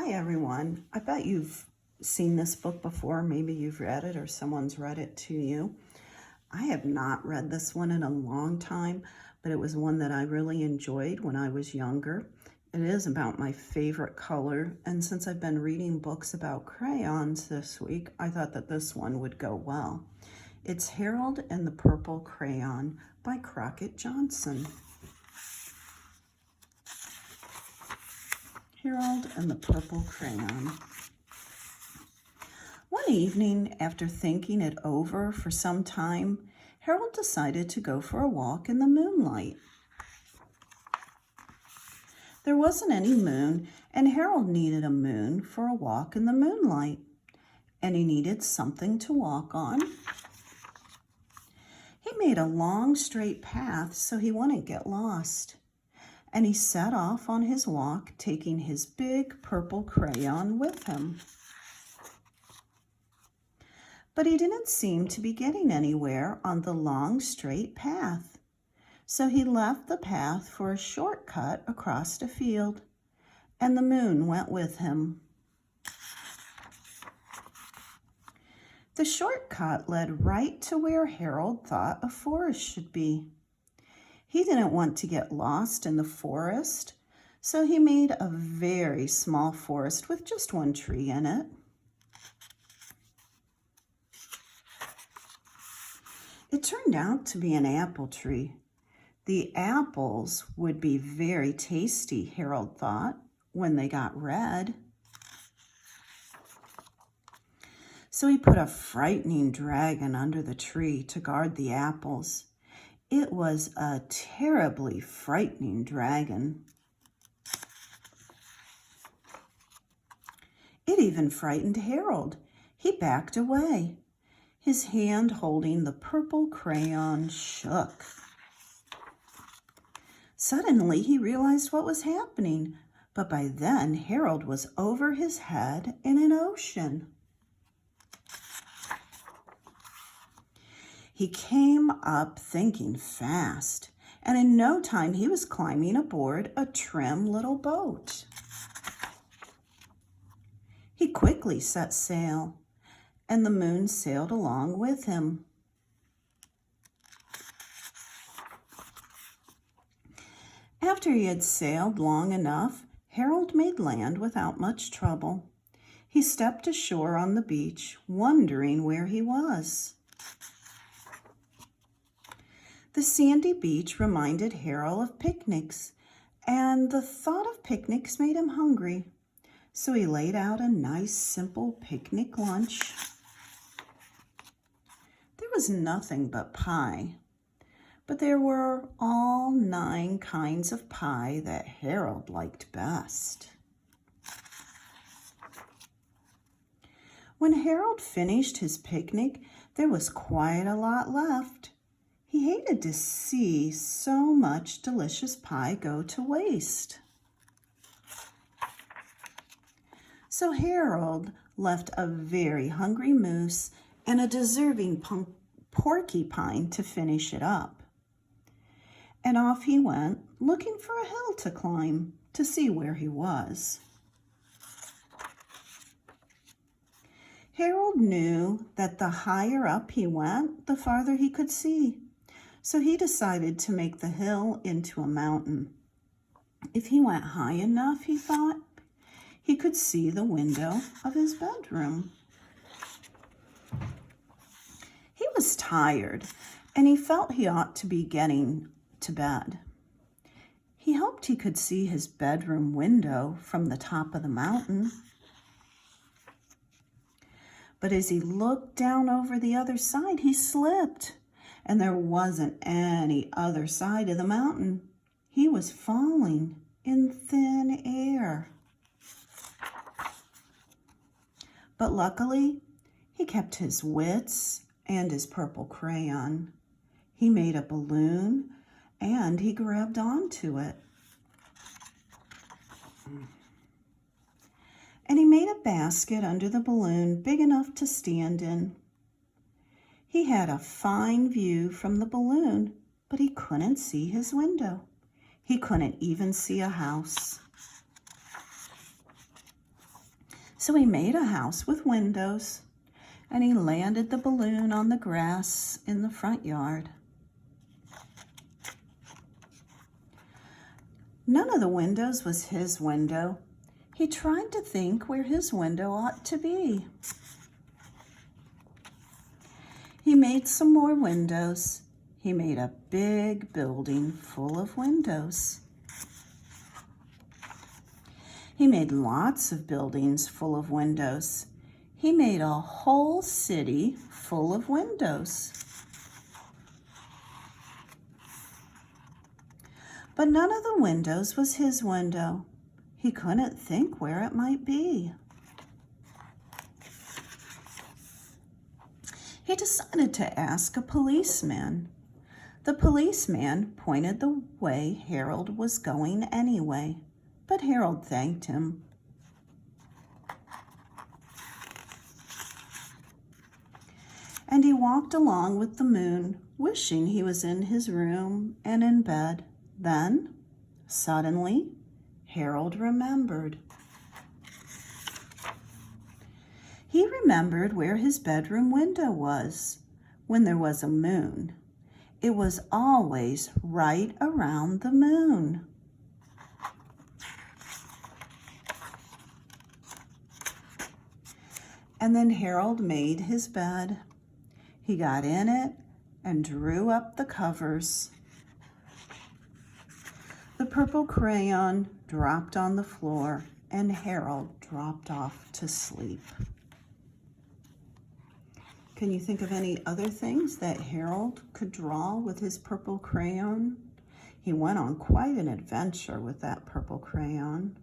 Hi everyone. I bet you've seen this book before. Maybe you've read it or someone's read it to you. I have not read this one in a long time, but it was one that I really enjoyed when I was younger. It is about my favorite color, and since I've been reading books about crayons this week, I thought that this one would go well. It's Harold and the Purple Crayon by Crockett Johnson. Harold and the Purple Crayon. One evening, after thinking it over for some time, Harold decided to go for a walk in the moonlight. There wasn't any moon, and Harold needed a moon for a walk in the moonlight, and he needed something to walk on. He made a long, straight path so he wouldn't get lost. And he set off on his walk, taking his big purple crayon with him. But he didn't seem to be getting anywhere on the long, straight path. So he left the path for a shortcut across a field, and the moon went with him. The shortcut led right to where Harold thought a forest should be. He didn't want to get lost in the forest, so he made a very small forest with just one tree in it. It turned out to be an apple tree. The apples would be very tasty, Harold thought, when they got red. So he put a frightening dragon under the tree to guard the apples. It was a terribly frightening dragon. It even frightened Harold. He backed away. His hand holding the purple crayon shook. Suddenly he realized what was happening, but by then Harold was over his head in an ocean. He came up thinking fast, and in no time he was climbing aboard a trim little boat. He quickly set sail, and the moon sailed along with him. After he had sailed long enough, Harold made land without much trouble. He stepped ashore on the beach, wondering where he was. The sandy beach reminded Harold of picnics, and the thought of picnics made him hungry. So he laid out a nice, simple picnic lunch. There was nothing but pie, but there were all 9 kinds of pie that Harold liked best. When Harold finished his picnic, there was quite a lot left. He hated to see so much delicious pie go to waste. So Harold left a very hungry moose and a deserving porcupine to finish it up. And off he went, looking for a hill to climb to see where he was. Harold knew that the higher up he went, the farther he could see. So he decided to make the hill into a mountain. If he went high enough, he thought, he could see the window of his bedroom. He was tired, and he felt he ought to be getting to bed. He hoped he could see his bedroom window from the top of the mountain. But as he looked down over the other side, he slipped. And there wasn't any other side of the mountain. He was falling in thin air. But luckily, he kept his wits and his purple crayon. He made a balloon and he grabbed onto it. And he made a basket under the balloon big enough to stand in. He had a fine view from the balloon, but he couldn't see his window. He couldn't even see a house. So he made a house with windows, and he landed the balloon on the grass in the front yard. None of the windows was his window. He tried to think where his window ought to be. He made some more windows. He made a big building full of windows. He made lots of buildings full of windows. He made a whole city full of windows. But none of the windows was his window. He couldn't think where it might be. He decided to ask a policeman. The policeman pointed the way Harold was going anyway, but Harold thanked him. And he walked along with the moon, wishing he was in his room and in bed. Then, suddenly, Harold remembered. He remembered where his bedroom window was when there was a moon. It was always right around the moon. And then Harold made his bed. He got in it and drew up the covers. The purple crayon dropped on the floor, and Harold dropped off to sleep. Can you think of any other things that Harold could draw with his purple crayon? He went on quite an adventure with that purple crayon.